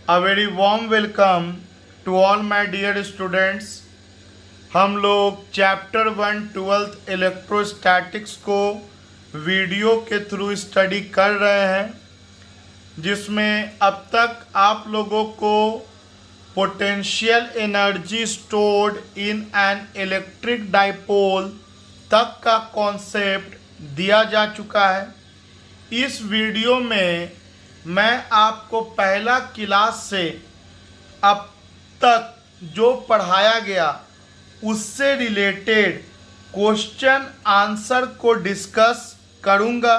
A very warm welcome to all my dear students। हम लोग chapter 1 12th electrostatics को video के through study कर रहे हैं, जिसमें अब तक आप लोगों को potential energy stored in an electric dipole तक का कॉन्सेप्ट दिया जा चुका है। इस वीडियो में मैं आपको पहला क्लास से अब तक जो पढ़ाया गया उससे रिलेटेड क्वेश्चन आंसर को डिस्कस करूंगा,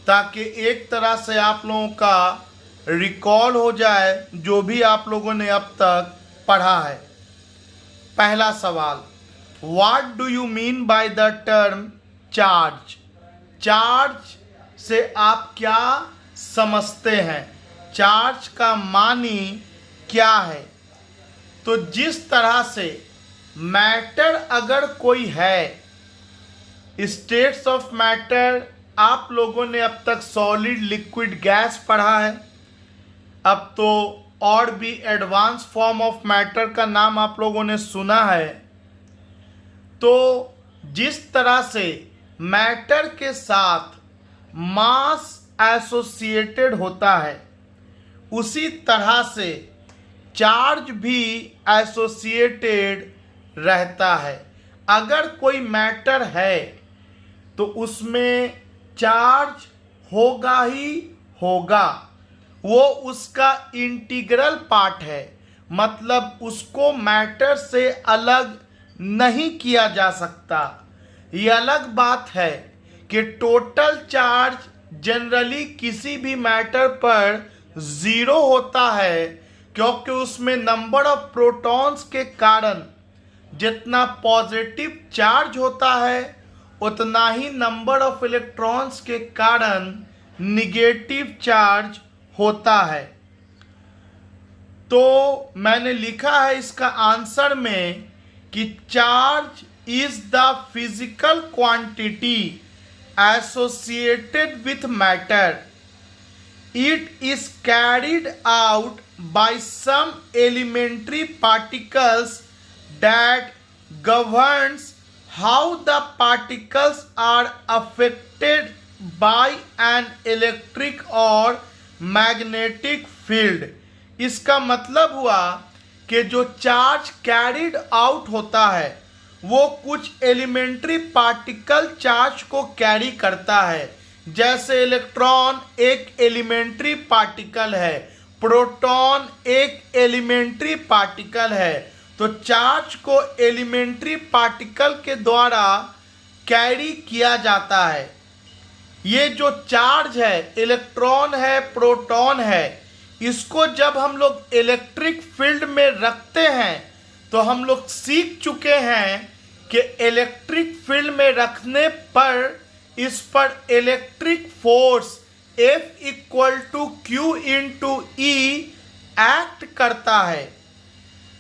ताकि एक तरह से आप लोगों का रिकॉल हो जाए जो भी आप लोगों ने अब तक पढ़ा है। पहला सवाल, what do you mean by the term charge? Charge से आप क्या समझते हैं? चार्ज का मानी क्या है? तो जिस तरह से मैटर अगर कोई है, स्टेट्स ऑफ मैटर आप लोगों ने अब तक सॉलिड, लिक्विड, गैस पढ़ा है। अब तो और भी एडवांस फॉर्म ऑफ मैटर का नाम आप लोगों ने सुना है। तो जिस तरह से मैटर के साथ मास एसोसिएटेड होता है, उसी तरह से चार्ज भी एसोसिएटेड रहता है। अगर कोई मैटर है तो उसमें चार्ज होगा ही होगा, वो उसका इंटीग्रल पार्ट है, मतलब उसको मैटर से अलग नहीं किया जा सकता। ये अलग बात है कि टोटल चार्ज जनरली किसी भी मैटर पर ज़ीरो होता है, क्योंकि उसमें नंबर ऑफ प्रोटॉन्स के कारण जितना पॉजिटिव चार्ज होता है उतना ही नंबर ऑफ इलेक्ट्रॉन्स के कारण निगेटिव चार्ज होता है। तो मैंने लिखा है इसका आंसर में कि charge is the physical quantity associated with matter. It is carried out by some elementary particles that governs how the particles are affected by an electric or magnetic field। इसका मतलब हुआ कि जो चार्ज कैरिड आउट होता है वो कुछ elementary particle charge को कैरी करता है। जैसे इलेक्ट्रॉन एक एलिमेंट्री पार्टिकल है, प्रोटॉन एक एलिमेंट्री पार्टिकल है। तो चार्ज को एलिमेंट्री पार्टिकल के द्वारा कैरी किया जाता है। ये जो चार्ज है, इलेक्ट्रॉन है, प्रोटॉन है, इसको जब हम लोग इलेक्ट्रिक फील्ड में रखते हैं तो हम लोग सीख चुके हैं कि इलेक्ट्रिक फील्ड में रखने पर इस पर electric force F equal to Q into E act करता है।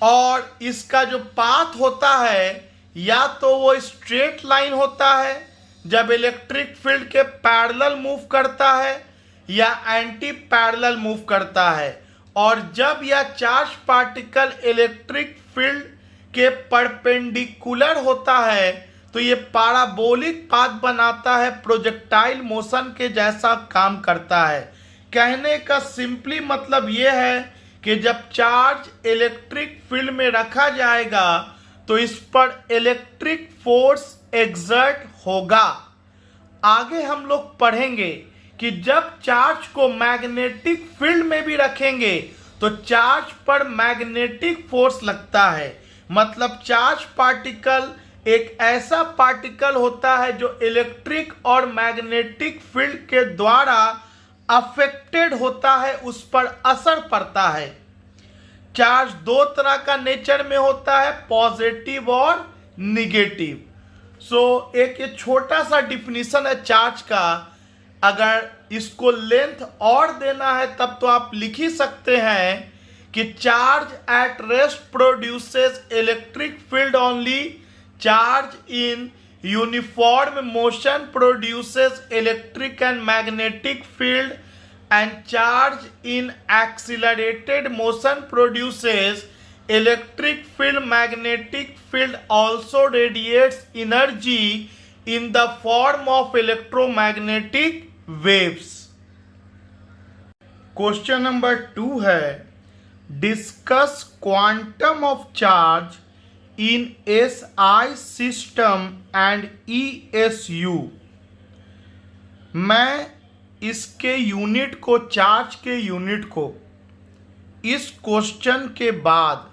और इसका जो पाथ होता है या तो वो स्ट्रेट लाइन होता है जब इलेक्ट्रिक फील्ड के पैरेलल मूव करता है, या एंटी पैरेलल मूव करता है। और जब यह चार्ज पार्टिकल इलेक्ट्रिक फील्ड के परपेंडिकुलर होता है तो ये पैराबोलिक पाथ बनाता है, प्रोजेक्टाइल मोशन के जैसा काम करता है। कहने का सिंपली मतलब ये है कि जब चार्ज इलेक्ट्रिक फील्ड में रखा जाएगा तो इस पर इलेक्ट्रिक फोर्स एक्सर्ट होगा। आगे हम लोग पढ़ेंगे कि जब चार्ज को मैग्नेटिक फील्ड में भी रखेंगे तो चार्ज पर मैग्नेटिक फोर्स लगता है। मतलब चार्ज पार्टिकल एक ऐसा पार्टिकल होता है जो इलेक्ट्रिक और मैग्नेटिक फील्ड के द्वारा अफेक्टेड होता है, उस पर असर पड़ता है। चार्ज दो तरह का नेचर में होता है, पॉजिटिव और निगेटिव। एक ये छोटा सा डिफिनीशन है चार्ज का। अगर इसको लेंथ और देना है तब तो आप लिख ही सकते हैं कि charge at rest produces electric field only, charge in uniform motion produces electric and magnetic field, and charge in accelerated motion produces electric field. Magnetic field also radiates energy in the form of electromagnetic waves. Question number 2 है, discuss quantum of charge in SI system and ESU। मैं इसके unit को, charge के unit को इस question के बाद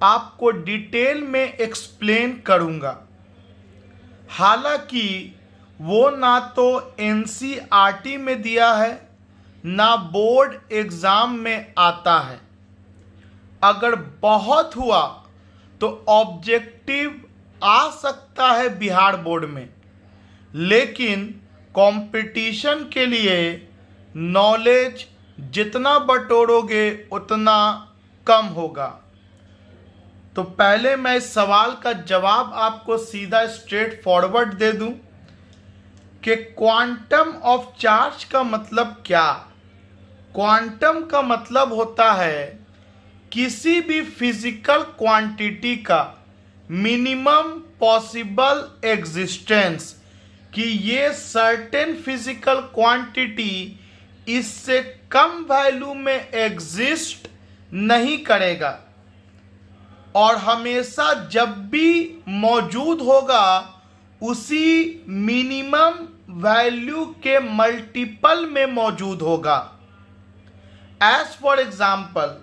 आपको डिटेल में एक्सप्लेन करूंगा। हालांकि वो ना तो NCERT में दिया है ना बोर्ड एग्जाम में आता है। अगर बहुत हुआ तो ऑब्जेक्टिव आ सकता है बिहार बोर्ड में, लेकिन कंपटीशन के लिए नॉलेज जितना बटोरोगे उतना कम होगा। तो पहले मैं इस सवाल का जवाब आपको सीधा स्ट्रेट फॉरवर्ड दे दूं कि क्वांटम ऑफ चार्ज का मतलब क्या। क्वांटम का मतलब होता है किसी भी फिजिकल क्वांटिटी का मिनिमम पॉसिबल एग्जिस्टेंस, कि ये सर्टेन फिजिकल क्वांटिटी इससे कम वैल्यू में एग्जिस्ट नहीं करेगा और हमेशा जब भी मौजूद होगा उसी मिनिमम वैल्यू के मल्टीपल में मौजूद होगा। एज फॉर एग्जाम्पल,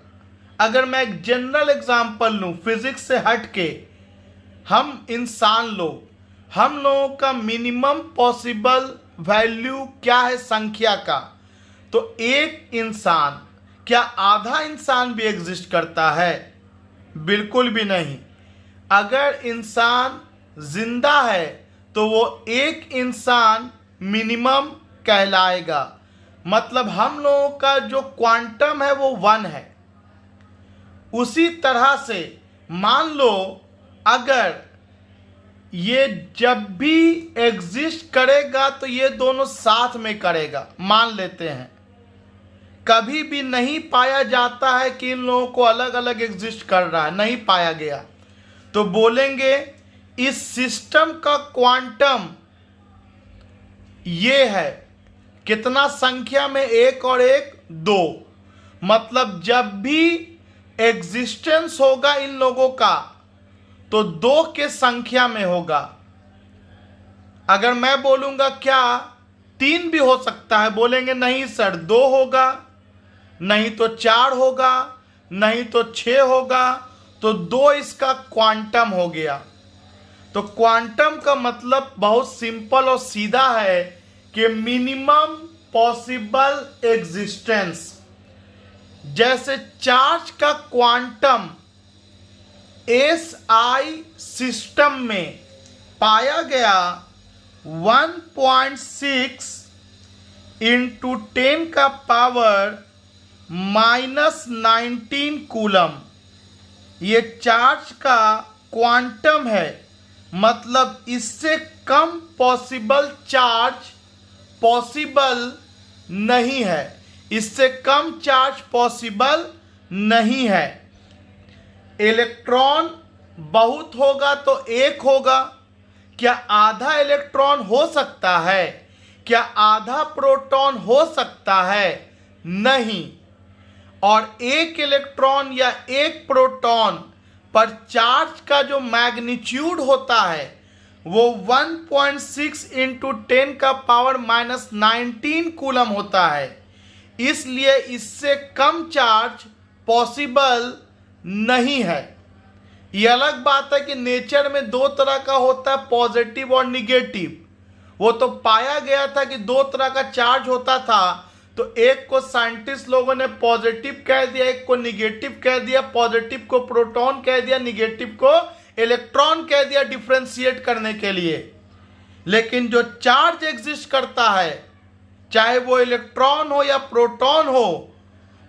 अगर मैं एक जनरल एग्जाम्पल लूँ फिजिक्स से हट के, हम इंसान लोग, हम लोगों का मिनिमम पॉसिबल वैल्यू क्या है संख्या का, तो एक इंसान, क्या आधा इंसान भी एग्जिस्ट करता है? बिल्कुल भी नहीं। अगर इंसान जिंदा है तो वो एक इंसान मिनिमम कहलाएगा। मतलब हम लोगों का जो क्वांटम है वो 1 है। उसी तरह से मान लो अगर ये जब भी एग्जिस्ट करेगा तो ये दोनों साथ में करेगा, मान लेते हैं। कभी भी नहीं पाया जाता है कि इन लोगों को अलग अलग एग्जिस्ट कर रहा है, नहीं पाया गया, तो बोलेंगे इस सिस्टम का क्वांटम ये है, कितना संख्या में, 1 और 1 2। मतलब जब भी एग्जिस्टेंस होगा इन लोगों का तो 2 के संख्या में होगा। अगर मैं बोलूंगा क्या 3 भी हो सकता है, बोलेंगे नहीं सर 2 होगा, नहीं तो 4 होगा, नहीं तो 6 होगा, तो 2 इसका क्वांटम हो गया। तो क्वांटम का मतलब बहुत सिंपल और सीधा है कि मिनिमम पॉसिबल एग्जिस्टेंस। जैसे चार्ज का क्वांटम SI सिस्टम में पाया गया 1.6 इंटू 10 का पावर -19 कूलम। ये चार्ज का क्वांटम है, मतलब इससे कम पॉसिबल चार्ज पॉसिबल नहीं है, इससे कम चार्ज पॉसिबल नहीं है। इलेक्ट्रॉन बहुत होगा तो 1 होगा, क्या आधा इलेक्ट्रॉन हो सकता है? क्या आधा प्रोटॉन हो सकता है? नहीं। और 1 इलेक्ट्रॉन या 1 प्रोटॉन पर चार्ज का जो मैग्नीट्यूड होता है वो 1.6 इंटू 10 का पावर -19 कूलम होता है। इसलिए इससे कम चार्ज पॉसिबल नहीं है। ये अलग बात है कि नेचर में 2 तरह का होता है, पॉजिटिव और निगेटिव। वो तो पाया गया था कि 2 तरह का चार्ज होता था, तो एक को साइंटिस्ट लोगों ने पॉजिटिव कह दिया, एक को निगेटिव कह दिया। पॉजिटिव को प्रोटॉन कह दिया, निगेटिव को इलेक्ट्रॉन कह दिया, डिफ्रेंशिएट करने के लिए। लेकिन जो चार्ज एग्जिस्ट करता है, चाहे वो इलेक्ट्रॉन हो या प्रोटॉन हो,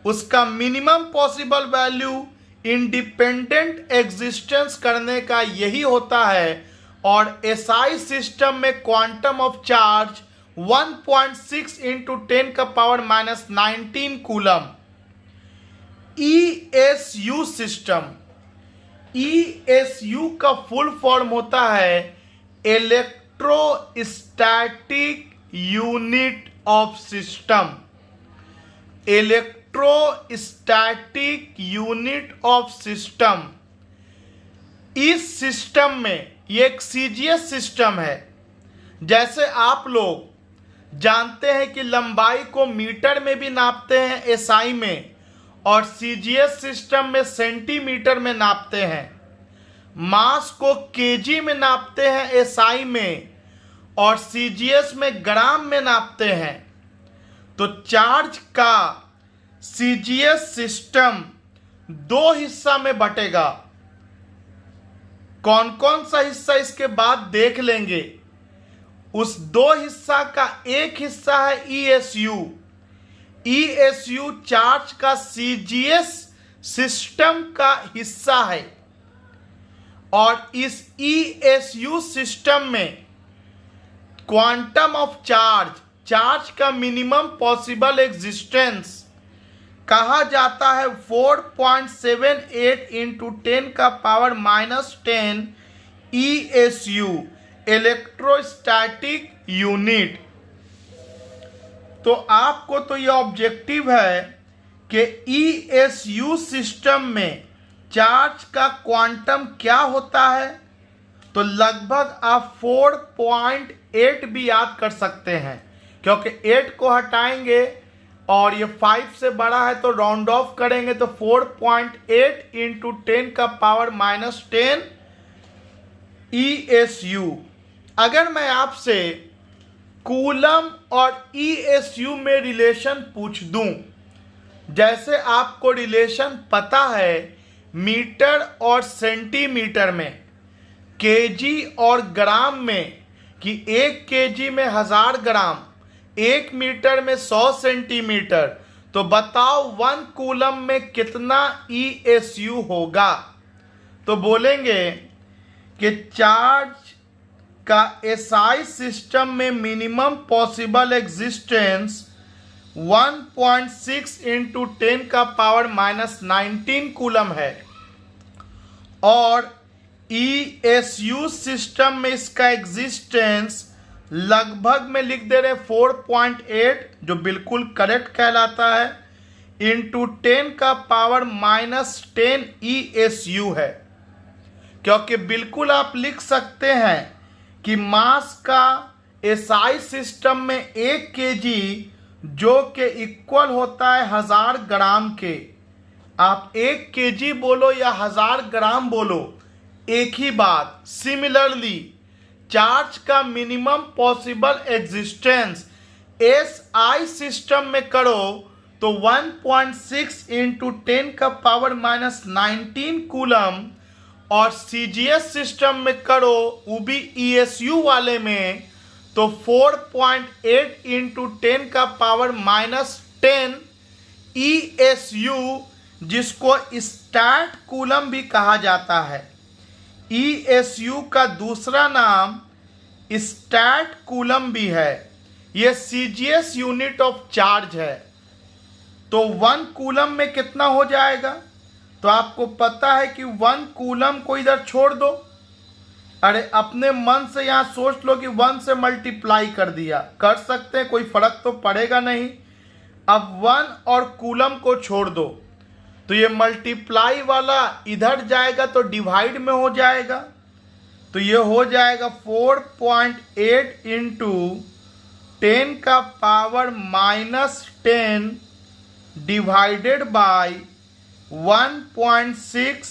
उसका minimum possible value independent existence करने का यही होता है। और SI सिस्टम में क्वांटम ऑफ चार्ज 1.6 इंटू 10 का power minus 19 coulomb. ESU system, ESU का फुल फॉर्म होता है electrostatic unit of system. Electrostatic unit of system. इस सिस्टम में ये एक सीजीएस सिस्टम है। जैसे आप लोग जानते हैं कि लंबाई को मीटर में भी नापते हैं एसआई में, और सीजीएस सिस्टम में सेंटीमीटर में नापते हैं। मास को केजी में नापते हैं एसआई में, और सीजीएस में ग्राम में नापते हैं। तो चार्ज का सीजीएस सिस्टम दो हिस्सा में बटेगा। कौन कौन सा हिस्सा इसके बाद देख लेंगे। उस दो हिस्सा का एक हिस्सा है ESU। ESU चार्ज का सीजीएस सिस्टम का हिस्सा है, और इस ESU सिस्टम में क्वांटम ऑफ चार्ज, चार्ज का मिनिमम पॉसिबल एग्जिस्टेंस कहा जाता है 4.78 इंटू 10 का power minus 10 ESU, electrostatic unit. तो आपको तो यह ऑब्जेक्टिव है कि ESU सिस्टम में चार्ज का क्वांटम क्या होता है। तो लगभग आप 4.8 भी याद कर सकते हैं, क्योंकि 8 को हटाएंगे और ये 5 से बड़ा है तो राउंड ऑफ करेंगे, तो 4.8 इंटू 10 का पावर माइनस 10 ESU। अगर मैं आपसे कूलम और ESU में रिलेशन पूछ दूं, जैसे आपको रिलेशन पता है मीटर और सेंटीमीटर में, केजी और ग्राम में, कि 1 केजी में 1000 ग्राम, 1 मीटर में 100 सेंटीमीटर, तो बताओ 1 कूलम में कितना ESU होगा। तो बोलेंगे कि चार्ज का SI सिस्टम में मिनिमम पॉसिबल एग्जिस्टेंस 1.6 इंटू 10 का पावर माइनस 19 कूलम है, और ESU सिस्टम में इसका एग्जिस्टेंस लगभग में लिख दे रहे 4.8, जो बिल्कुल करेक्ट कहलाता है, इंटू 10 का पावर माइनस 10 ESU है। क्योंकि बिल्कुल आप लिख सकते हैं कि मास का SI सिस्टम में 1 केजी जो कि इक्वल होता है 1000 ग्राम के। आप 1 केजी बोलो या 1000 ग्राम बोलो, एक ही बात। सिमिलरली चार्ज का minimum possible existence SI system में करो तो 1.6 इंटू 10 का पावर माइनस 19 कूलम, और CGS सिस्टम में करो वो भी ESU वाले में तो 4.8 इंटू 10 का पावर माइनस 10 ESU, जिसको स्टैट कूलम भी कहा जाता है। ESU का दूसरा नाम स्टैट कूलम भी है। यह CGS यूनिट ऑफ चार्ज है। तो 1 कूलम में कितना हो जाएगा, तो आपको पता है कि 1 कूलम को इधर छोड़ दो। अरे अपने मन से यहाँ सोच लो कि 1 से मल्टीप्लाई कर दिया, कर सकते हैं, कोई फर्क तो पड़ेगा नहीं। अब 1 और कूलम को छोड़ दो तो ये मल्टीप्लाई वाला इधर जाएगा तो डिवाइड में हो जाएगा। तो ये हो जाएगा 4.8 इंटू 10 का power minus 10 divided by 1.6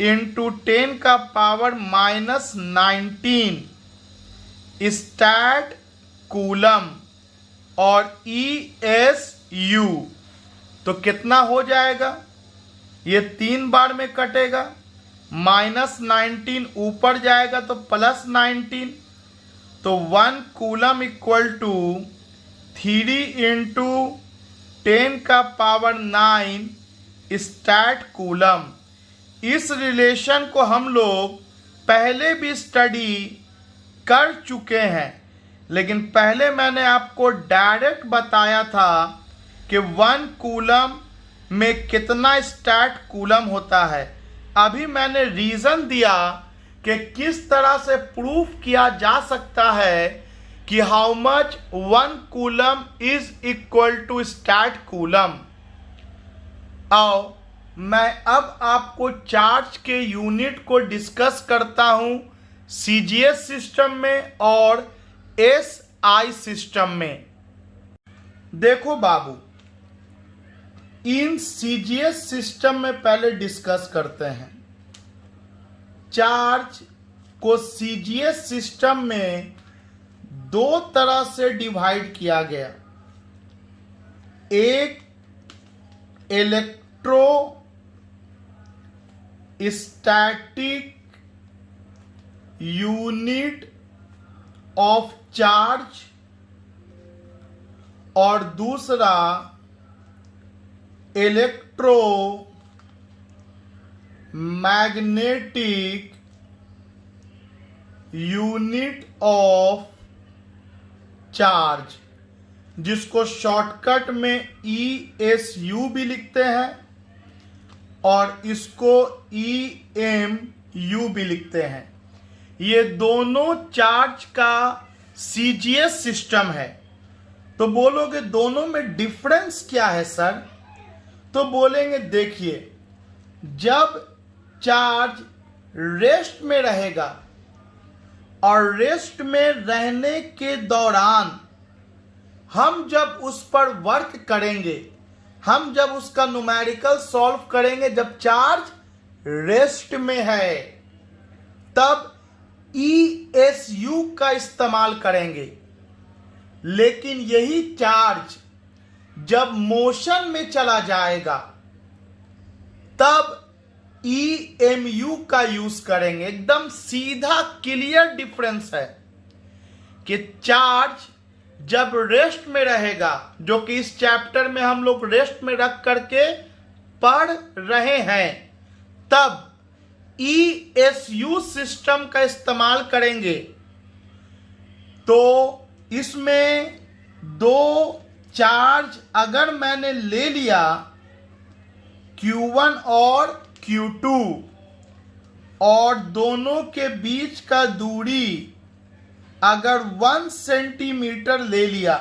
into 10 का पावर माइनस 19 स्टैट कूलम और ESU। तो कितना हो जाएगा, ये 3 बार में कटेगा, माइनस 19 ऊपर जाएगा तो प्लस 19, तो 1 कूलम इक्वल टू 3 इंटू 10 का पावर 9 स्टैट कूलम। इस रिलेशन को हम लोग पहले भी स्टडी कर चुके हैं, लेकिन पहले मैंने आपको डायरेक्ट बताया था कि 1 कूलम में कितना स्टैट कूलम होता है। अभी मैंने रीजन दिया कि किस तरह से प्रूफ किया जा सकता है कि how much 1 coulomb is equal to stat coulomb. आओ मैं अब आपको चार्ज के यूनिट को डिस्कस करता हूं सीजीएस सिस्टम में और एसआई सिस्टम में। देखो बाबू, इन सीजीएस सिस्टम में पहले डिस्कस करते हैं। चार्ज को सीजीएस सिस्टम में 2 तरह से डिवाइड किया गया। एक इलेक्ट्रोस्टैटिक यूनिट ऑफ चार्ज और दूसरा इलेक्ट्रोमैग्नेटिक यूनिट ऑफ चार्ज, जिसको शॉर्टकट में ESU भी लिखते हैं और इसको EMU भी लिखते हैं। ये दोनों चार्ज का सीजीएस सिस्टम है। तो बोलोगे दोनों में डिफरेंस क्या है सर? तो बोलेंगे देखिए, जब चार्ज रेस्ट में रहेगा और रेस्ट में रहने के दौरान हम जब उस पर वर्क करेंगे, हम जब उसका न्यूमेरिकल सॉल्व करेंगे, जब चार्ज रेस्ट में है तब ESU का इस्तेमाल करेंगे। लेकिन यही चार्ज जब मोशन में चला जाएगा तब EMU का यूज करेंगे। एकदम सीधा क्लियर डिफरेंस है कि चार्ज जब रेस्ट में रहेगा, जो कि इस चैप्टर में हम लोग रेस्ट में रख करके पढ़ रहे हैं, तब ESU सिस्टम का इस्तेमाल करेंगे। तो इसमें 2 चार्ज अगर मैंने ले लिया, Q1 और Q2, और दोनों के बीच का दूरी अगर 1 सेंटीमीटर ले लिया,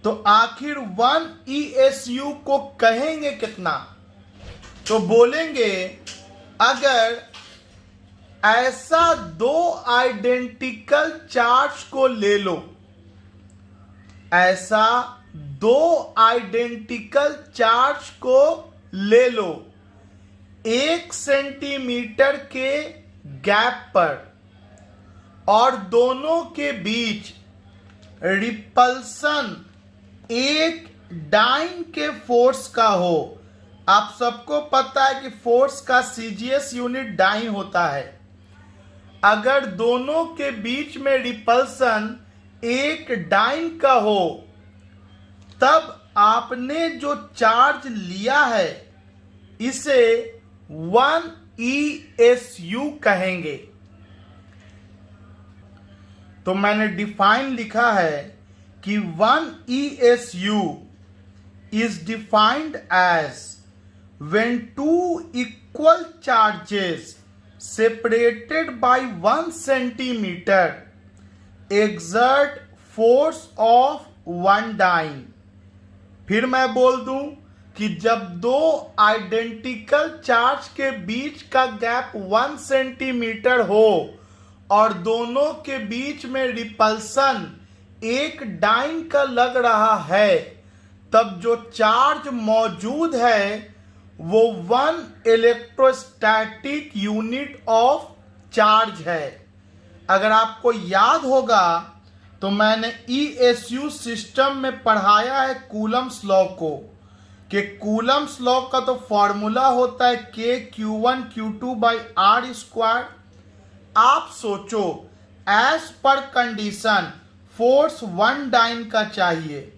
तो आखिर 1 ESU को कहेंगे कितना? तो बोलेंगे अगर ऐसा 2 आइडेंटिकल चार्ज को ले लो, ऐसा 2 आइडेंटिकल चार्ज को ले लो 1 सेंटीमीटर के गैप पर, और दोनों के बीच रिपल्सन एक डाइन के फोर्स का हो। आप सबको पता है कि फोर्स का सीजीएस यूनिट डाइन होता है। अगर दोनों के बीच में रिपल्सन एक डाइन का हो, तब आपने जो चार्ज लिया है इसे 1 ESU कहेंगे। तो मैंने डिफाइन लिखा है कि 1 ESU is defined as when 2 equal charges separated by 1 centimeter exert force of 1 dyne। फिर मैं बोल दूं कि जब 2 आइडेंटिकल चार्ज के बीच का गैप 1 सेंटीमीटर हो और दोनों के बीच में रिपल्सन एक डाइन का लग रहा है, तब जो चार्ज मौजूद है वो 1 इलेक्ट्रोस्टैटिक यूनिट ऑफ चार्ज है। अगर आपको याद होगा तो मैंने ESU सिस्टम में पढ़ाया है कूलम्स लॉ को, कि कूलम्स लॉ का तो फॉर्मूला होता है K Q1 आप सोचो, as per condition force 1 dine का चाहिए,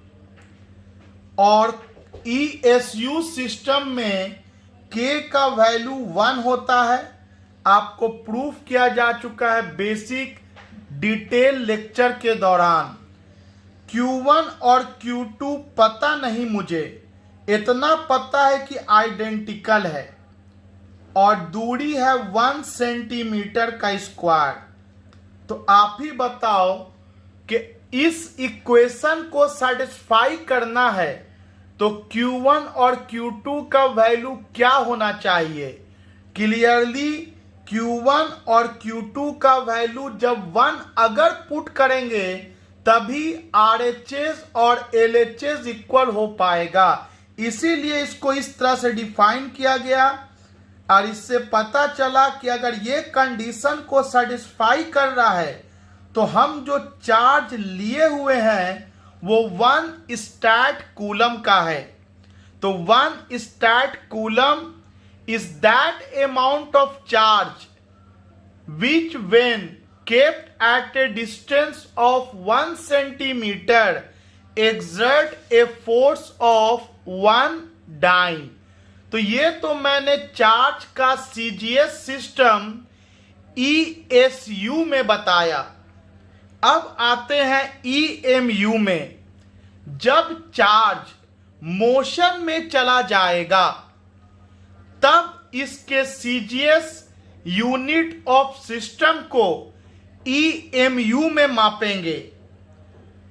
और ESU सिस्टम में K का वैल्यू 1 होता है। आपको प्रूफ किया जा चुका है बेसिक डिटेल लेक्चर के दौरान। Q1 और Q2 पता नहीं मुझे, इतना पता है कि आइडेंटिकल है और दूरी है 1 सेंटीमीटर का स्क्वायर। तो आप ही बताओ कि इस इक्वेशन को सेटिस्फाई करना है तो Q1 और Q2 का वैल्यू क्या होना चाहिए। क्लियरली Q1 और Q2 का वैल्यू जब 1 अगर पुट करेंगे तभी RHS और LHS इक्वल हो पाएगा। इसीलिए इसको इस तरह से डिफाइन किया गया और इससे पता चला कि अगर ये कंडीशन को सेटिस्फाई कर रहा है तो हम जो चार्ज लिए हुए हैं वो 1 स्टैट कूलम का है। तो 1 stat coulomb is that amount of charge which when kept at a distance of 1 centimeter exert a force of 1 dyne। तो ये तो मैंने चार्ज का CGS सिस्टम ESU में बताया। अब आते हैं EMU में। जब चार्ज मोशन में चला जाएगा तब इसके CGS यूनिट ऑफ सिस्टम को EMU में मापेंगे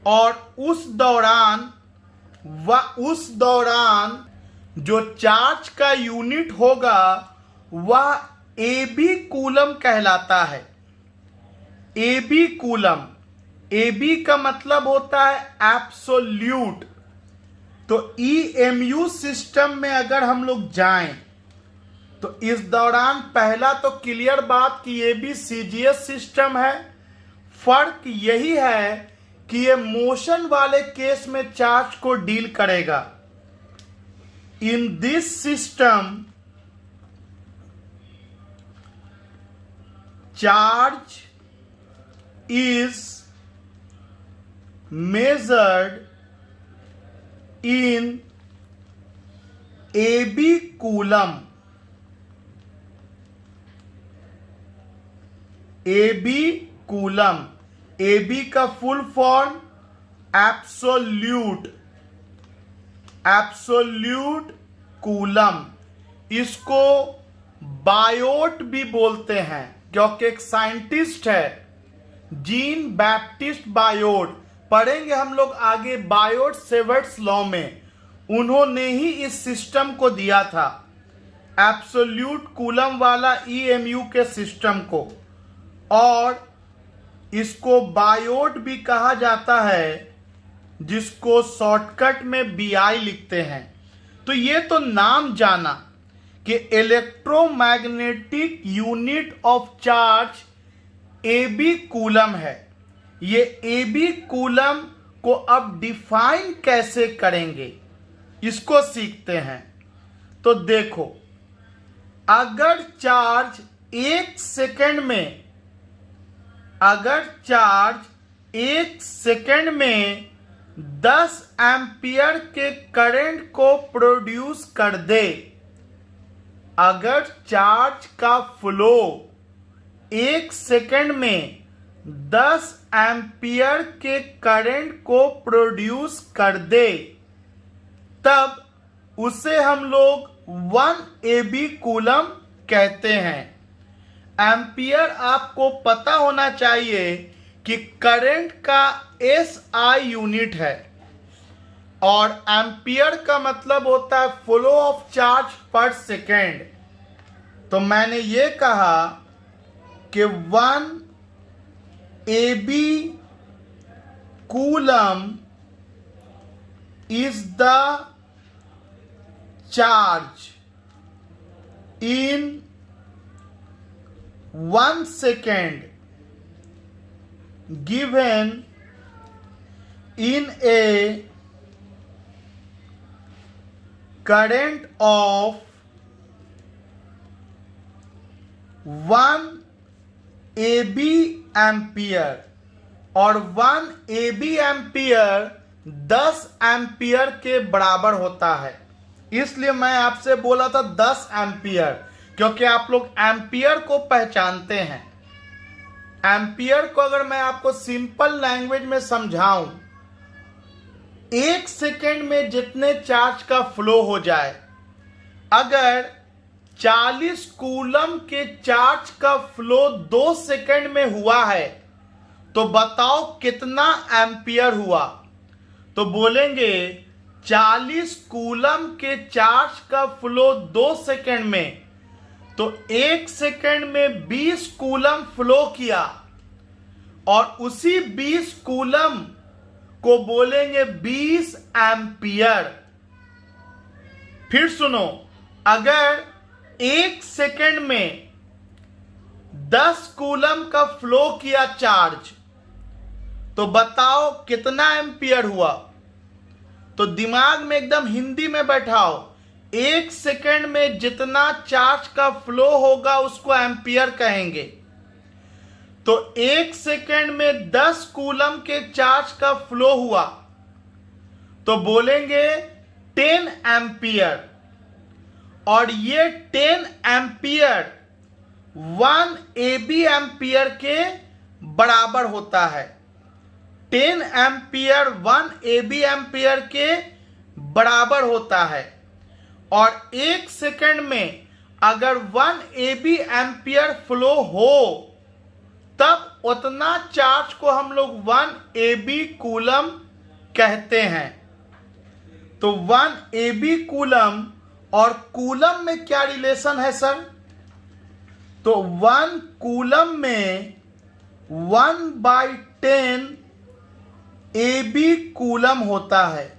और उस दौरान जो चार्ज का यूनिट होगा वह AB कूलम कहलाता है। AB कूलम, AB का मतलब होता है एब्सोल्यूट। तो EMU सिस्टम में अगर हम लोग जाएं तो इस दौरान पहला तो क्लियर बात कि ये भी CGS सिस्टम है। फर्क यही है कि ये मोशन वाले केस में चार्ज को डील करेगा। In this system charge is measured in AB coulomb. AB coulomb, AB का फुल फॉर्म एब्सोल्यूट कूलम। इसको बायोट भी बोलते हैं क्योंकि एक साइंटिस्ट है जीन बैप्टिस्ट बायोट, पढ़ेंगे हम लोग आगे बायोट सेवर्ट्स लॉ में, उन्होंने ही इस सिस्टम को दिया था एब्सोल्यूट कूलम वाला EMU के सिस्टम को। और इसको बायोट भी कहा जाता है जिसको शॉर्टकट में BI लिखते हैं। तो ये तो नाम जाना कि electromagnetic unit of charge AB coulomb है। ये AB कूलम को अब डिफाइन कैसे करेंगे इसको सीखते हैं। तो देखो, अगर चार्ज 1 सेकंड में 10 एम्पियर के करंट को प्रोड्यूस कर दे, अगर चार्ज का फ्लो 1 सेकंड में 10 एम्पियर के करंट को प्रोड्यूस कर दे, तब उसे हम लोग 1 AB कूलम कहते हैं। एम्पियर आपको पता होना चाहिए कि करंट का SI यूनिट है और एम्पियर का मतलब होता है फ्लो ऑफ चार्ज पर सेकेंड। तो मैंने ये कहा कि 1 AB coulomb is the charge in 1 second given in a current of 1 AB ampere, और 1 AB एम्पियर 10 एम्पियर के बराबर होता है। इसलिए मैं आपसे बोला था 10 एम्पियर, क्योंकि आप लोग एम्पियर को पहचानते हैं। एम्पियर को अगर मैं आपको सिंपल लैंग्वेज में समझाऊं, 1 सेकेंड में जितने चार्ज का फ्लो हो जाए, अगर 40 कूलम के चार्ज का फ्लो 2 सेकेंड में हुआ है तो बताओ कितना एम्पियर हुआ। तो बोलेंगे 40 कूलम के चार्ज का फ्लो 2 सेकेंड में, तो 1 सेकेंड में 20 कूलम फ्लो किया और उसी 20 कूलम को बोलेंगे 20 एम्पियर। फिर सुनो, अगर 1 सेकेंड में 10 कूलम का फ्लो किया चार्ज, तो बताओ कितना एम्पियर हुआ। तो दिमाग में एकदम हिंदी में बैठाओ, 1 सेकेंड में जितना चार्ज का फ्लो होगा उसको एम्पियर कहेंगे। तो 1 सेकेंड में 10 कूलम के चार्ज का फ्लो हुआ तो बोलेंगे 10 एम्पियर। और ये 10 एम्पियर 1 AB एम्पियर के बराबर होता है। 10 एम्पियर 1 AB एम्पियर के बराबर होता है। और 1 सेकेंड में अगर 1 AB एम्पियर फ्लो हो तब उतना चार्ज को हम लोग 1 AB कूलम कहते हैं। तो 1 AB कूलम और कूलम में क्या रिलेशन है सर? तो 1 कूलम में 1/10 AB कूलम होता है।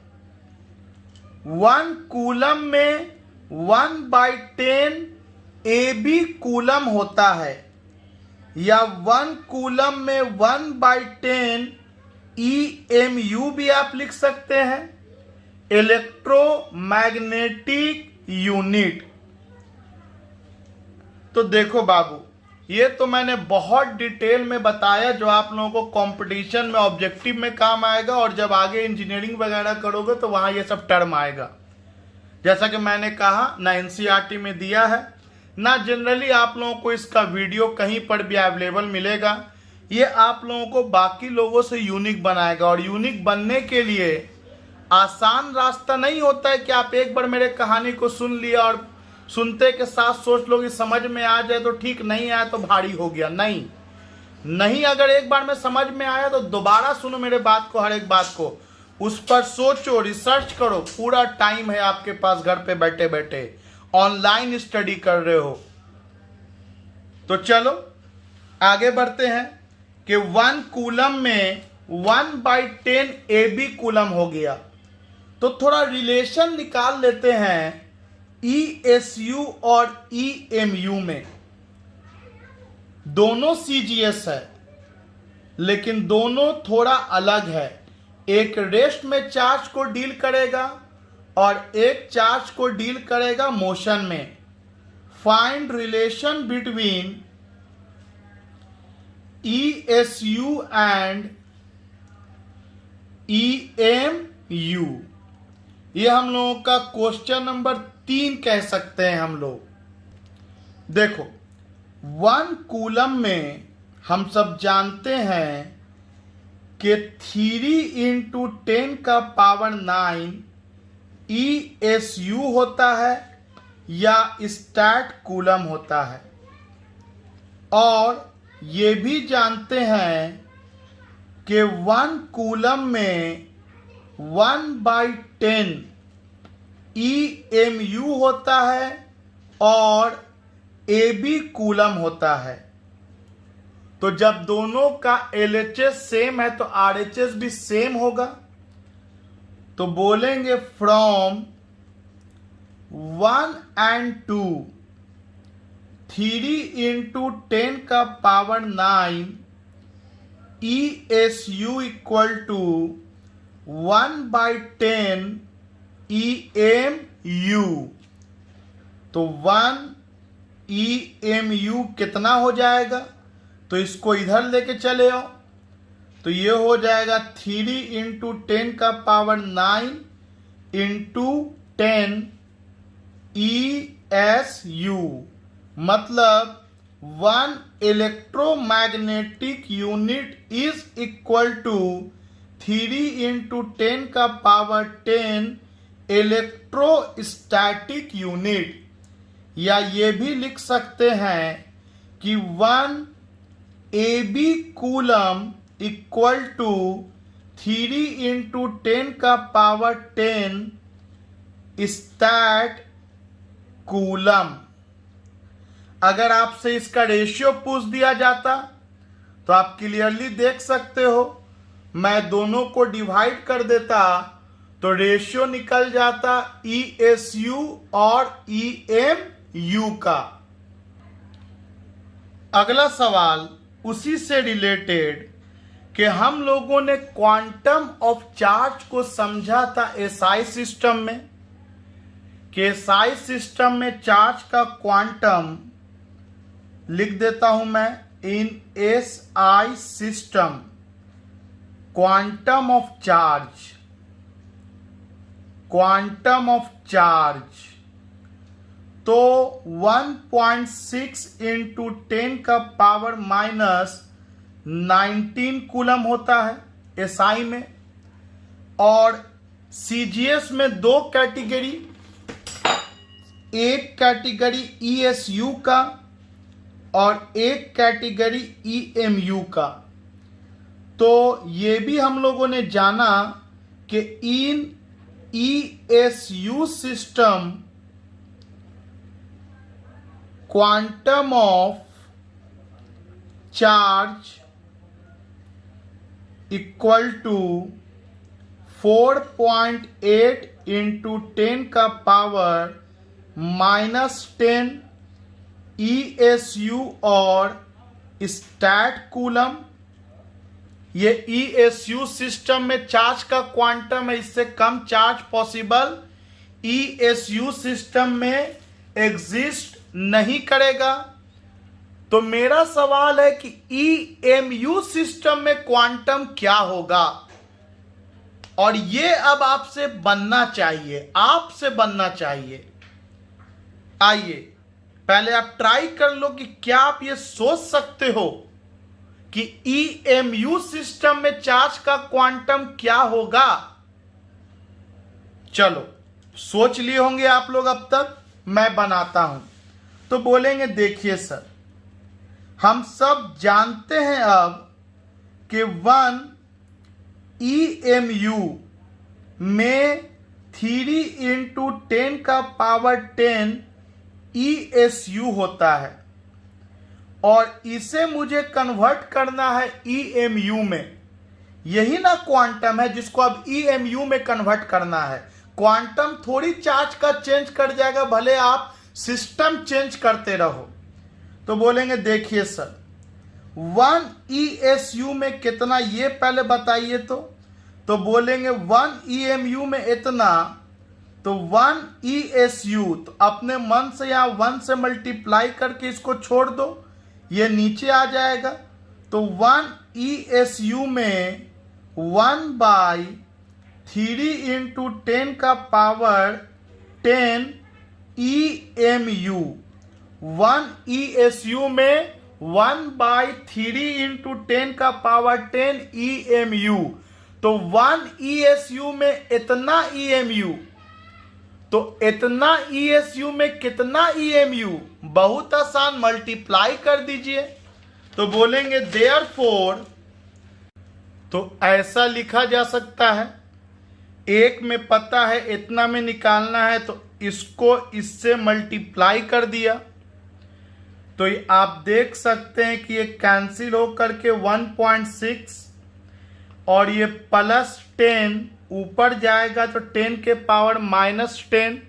1 कूलम में 1/10 AB कूलम होता है, या 1 कूलम में 1/10 EMU भी आप लिख सकते हैं, इलेक्ट्रोमैग्नेटिक यूनिट। तो देखो बाबू, ये तो मैंने बहुत डिटेल में बताया जो आप लोगों को कंपटीशन में ऑब्जेक्टिव में काम आएगा, और जब आगे इंजीनियरिंग वगैरह करोगे तो वहाँ ये सब टर्म आएगा। जैसा कि मैंने कहा, ना एनसीईआरटी में दिया है, ना जनरली आप लोगों को इसका वीडियो कहीं पर भी अवेलेबल मिलेगा। ये आप लोगों को बाकी लोगों से यूनिक बनाएगा, और यूनिक बनने के लिए आसान रास्ता नहीं होता है कि आप एक बार मेरे कहानी को सुन लिया और सुनते के साथ सोच लो कि समझ में आ जाए तो ठीक, नहीं आया तो भारी हो गया। नहीं, अगर एक बार में समझ में आया तो दोबारा सुनो मेरे बात को, हर एक बात को, उस पर सोचो, रिसर्च करो। पूरा टाइम है आपके पास, घर पे बैठे बैठे ऑनलाइन स्टडी कर रहे हो। तो चलो आगे बढ़ते हैं कि 1 कूलम में 1/10 AB कूलम हो गया। तो थोड़ा रिलेशन निकाल लेते हैं ESU और EMU में। दोनों CGS है, लेकिन दोनों थोड़ा अलग है। एक रेस्ट में चार्ज को डील करेगा और एक चार्ज को डील करेगा मोशन में। Find relation between ESU and EMU। ये हम लोगों का क्वेश्चन नंबर 3 कह सकते हैं हम लोग। देखो, 1 कूलम में हम सब जानते हैं कि 3 × 10⁻⁹ ESU होता है या स्टैट कूलम होता है। और ये भी जानते हैं कि 1 कूलम में 1/10 EMU होता है और AB कूलम होता है। तो जब दोनों का LHS सेम है तो RHS भी सेम होगा। तो बोलेंगे फ्रॉम 1 and 2 3 × 10⁻⁹ ESU = 1/10 EMU। तो 1 EMU कितना हो जाएगा? तो इसको इधर लेके चले आओ, तो ये हो जाएगा 3 × 10⁻⁹ × 10 ESU, मतलब 1 electromagnetic unit is equal to 3 into 10 का पावर 10 इलेक्ट्रोस्टैटिक यूनिट, या ये भी लिख सकते हैं कि 1 AB coulomb equal to 3 into 10 का पावर 10 स्टैट कूलम। अगर आपसे इसका रेशियो पूछ दिया जाता तो आप क्लियरली देख सकते हो, मैं दोनों को डिवाइड कर देता तो रेशियो निकल जाता ESU और EMU का। अगला सवाल उसी से रिलेटेड कि हम लोगों ने क्वांटम ऑफ चार्ज को समझा था SI सिस्टम में, कि SI सिस्टम में चार्ज का क्वांटम लिख देता हूं मैं, इन SI system quantum of charge तो 1.6 into 10 का पावर -19 कूलम होता है SI में। और CGS में दो कैटेगरी, एक कैटेगरी ESU का और एक कैटेगरी EMU का। तो ये भी हम लोगों ने जाना कि इन ESU system quantum of charge equal to 4.8 into 10 का पावर -10 ESU और स्टैट कूलम। ये ESU सिस्टम में चार्ज का क्वांटम है, इससे कम चार्ज पॉसिबल ESU सिस्टम में एग्जिस्ट नहीं करेगा। तो मेरा सवाल है कि EMU सिस्टम में क्वांटम क्या होगा, और ये अब आपसे बनना चाहिए। आइए पहले आप ट्राई कर लो कि क्या आप ये सोच सकते हो कि EMU सिस्टम में चार्ज का क्वांटम क्या होगा। चलो सोच लिए होंगे आप लोग अब तक, मैं बनाता हूं। तो बोलेंगे देखिए सर, हम सब जानते हैं अब कि 1 EMU में 3 into 10 का पावर 10 ESU होता है, और इसे मुझे कन्वर्ट करना है EMU में। यही ना क्वांटम है जिसको अब EMU में कन्वर्ट करना है। क्वांटम थोड़ी चार्ज का चेंज कर जाएगा, भले आप सिस्टम चेंज करते रहो। तो बोलेंगे देखिए सर 1 ESU में कितना, ये पहले बताइए। तो बोलेंगे 1 EMU में इतना, तो 1 ESU, तो अपने मन से यहां 1 से मल्टीप्लाई करके इसको छोड़ दो, ये नीचे आ जाएगा। तो 1 ESU में 1/3 into 10 का पावर 10 EMU। 1 ESU में 1/3 into 10 का पावर 10 EMU। तो 1 ESU में इतना EMU, तो इतना ESU में कितना EMU, बहुत आसान, मल्टीप्लाई कर दीजिए। तो बोलेंगे देयरफॉर, तो ऐसा लिखा जा सकता है, एक में पता है इतना में निकालना है, तो इसको इससे मल्टीप्लाई कर दिया। तो आप देख सकते हैं कि ये कैंसिल हो करके 1.6 और ये +10 ऊपर जाएगा, तो 10 के पावर -10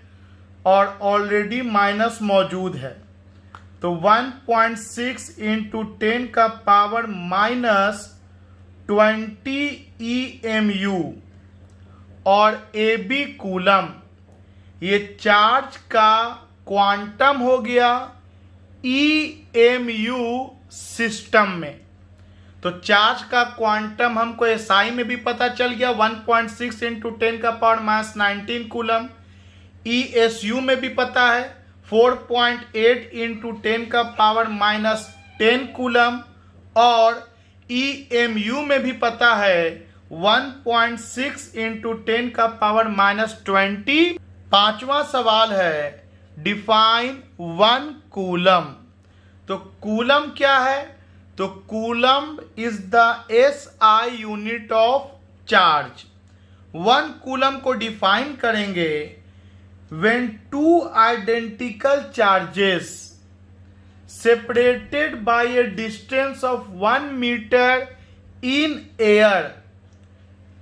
और ऑलरेडी माइनस मौजूद है। तो 1.6 into 10 का पावर -20 EMU और AB कूलम, ये चार्ज का क्वांटम हो गया EMU सिस्टम में। तो चार्ज का क्वांटम हमको SI में भी पता चल गया, 1.6 into 10 का पावर -19 कूलम। ESU में भी पता है 4.8 इंटू 10⁻⁻10 कूलम, और EMU में भी पता है 1.6 इंटू 10⁻⁻20। पांचवा सवाल है डिफाइन 1 कूलम। तो कूलम क्या है? तो coulomb is the SI unit of charge. 1 coulomb को डिफाइन करेंगे when two identical charges separated by a distance of 1 meter in air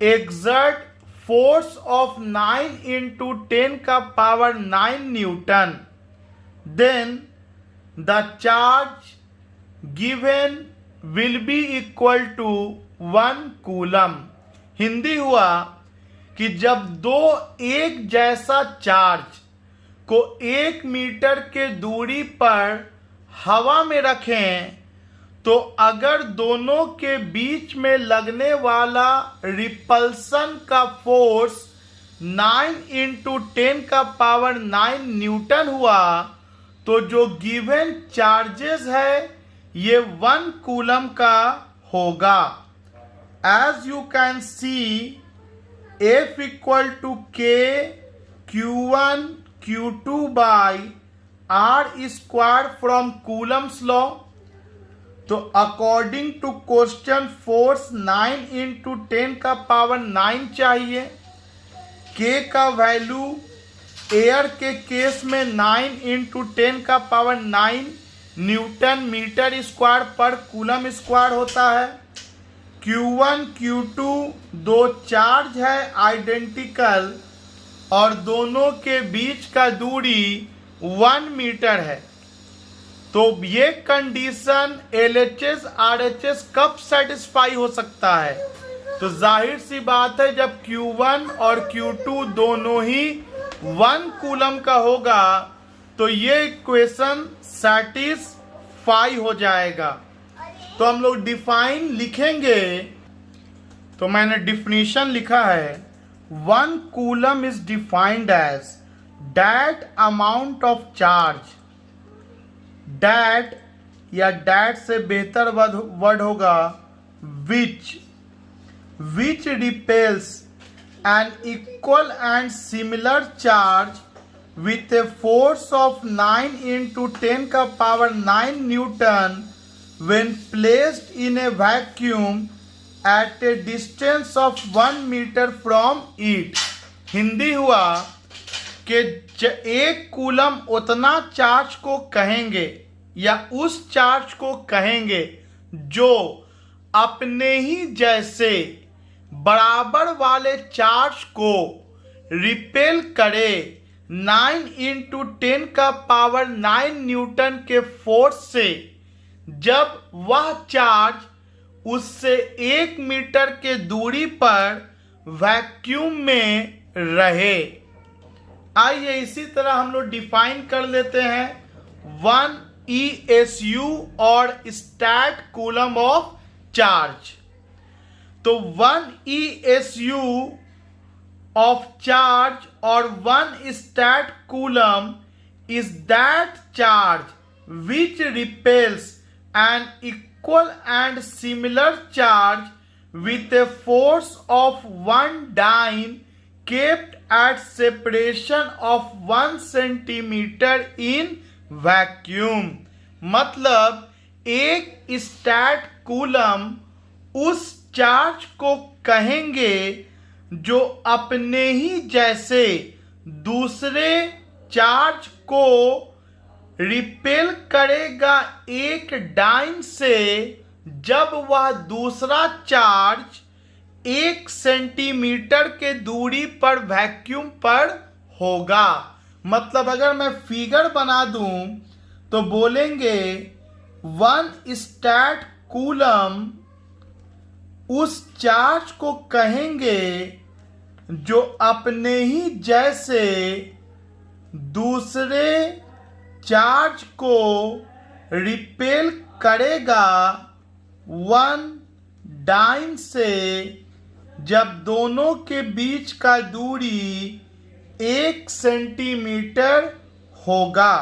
exert force of 9 into 10⁻⁹ Newton, then the charge given will be equal to 1 coulomb. Hindi हुआ कि जब दो एक जैसा charge को 1 metre के दूरी पर हवा में रखें तो अगर दोनों के बीच में लगने वाला रिपल्सन का फोर्स 9 इंटू 10⁻⁹ न्यूटन हुआ तो जो गिवन चार्जेस है ये 1 कूलम का होगा। As you can see F equal to K Q1 Q2 by R square from coulomb's law. तो according to question force 9 into 10⁻⁹ चाहिए। K का वैल्यू एयर के केस में 9 इंटू 10⁻⁹ न्यूटन मीटर स्क्वायर पर कूलम स्क्वायर होता है। Q1 Q2 दो charge है आइडेंटिकल और दोनों के बीच का दूरी 1 मीटर है। तो ये कंडीशन LHS RHS कब सेटिस्फाई हो सकता है? तो जाहिर सी बात है जब Q1 और Q2 दोनों ही 1 कूलम का होगा तो ये इक्वेशन सेटिस्फाई हो जाएगा। तो हम लोग डिफाइन लिखेंगे। तो मैंने डिफिनीशन लिखा है 1 coulomb is defined as that amount of charge, that या दैट से बेहतर वर्ड होगा which repels an equal and similar charge with a force of 9 into 10⁻⁹ Newton when placed in a vacuum at a distance of 1 meter from it। Hindi हुआ कि एक coulomb उतना charge को कहेंगे या उस चार्ज को कहेंगे जो अपने ही जैसे बराबर वाले चार्ज को रिपेल करे 9 इंटू 10⁻⁹ न्यूटन के फोर्स से जब वह चार्ज उससे 1 मीटर के दूरी पर वैक्यूम में रहे। आइए इसी तरह हम लोग डिफाइन कर लेते हैं 1 ESU और स्टैट कूलम ऑफ चार्ज। तो 1 ESU of charge or 1 stat coulomb is that charge which repels an equal and similar charge with a force of 1 dyne kept at separation of 1 centimeter in vacuum। मतलब एक stat coulomb उस charge को कहेंगे जो अपने ही जैसे दूसरे charge को रिपेल करेगा 1 डाइन से जब वह दूसरा चार्ज 1 सेंटीमीटर के दूरी पर वैक्यूम पर होगा। मतलब अगर मैं फिगर बना दूं तो बोलेंगे 1 स्टैट कूलम उस चार्ज को कहेंगे जो अपने ही जैसे दूसरे चार्ज को रिपेल करेगा 1 डाइन से जब दोनों के बीच का दूरी 1 सेंटीमीटर होगा।